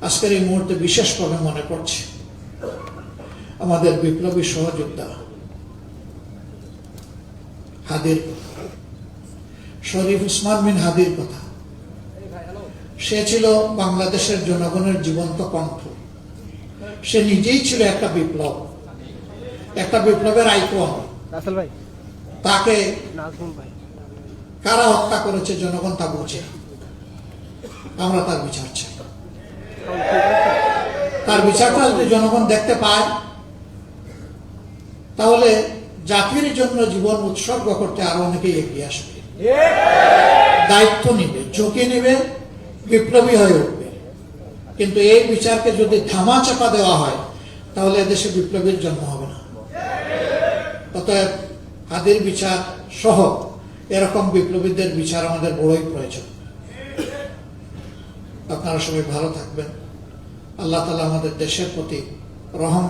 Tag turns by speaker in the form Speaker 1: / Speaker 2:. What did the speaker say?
Speaker 1: আজকের এই মুহূর্তে বিশেষভাবে মনে পড়ছে আমাদের বিপ্লবী সহযোদ্ধা হাদির শরীফ উসমান বিন হাদির কথা। সে ছিল বাংলাদেশের জনগণের জীবন্ত কণ্ঠ। সে নিজেই ছিল একটা বিপ্লব, একটা বিপ্লবের আইকন। তাকে কারা হত্যা করেছে জনগণ তা বুঝে। আমরা তার বিচার চাই। তার বিচারটা যদি জনগণ দেখতে পায় তাহলে জাতির জন্য জীবন উৎসর্গ করতে আরো অনেকেই এগিয়ে আসবে, দায়িত্ব নিবে, ঝুঁকি নিবে, বিপ্লবী হয়ে উঠবে। কিন্তু এই বিচারকে যদি ধামা চাপা দেওয়া হয় তাহলে এদেশে বিপ্লবীর জন্ম হবে না। অতএব হাদির বিচার সহ এরকম বিপ্লবীদের বিচার আমাদের বড়ই প্রয়োজন। আপনারা সবাই ভালো থাকবেন। আল্লাহ তাআলা আমাদের দেশের প্রতি রহম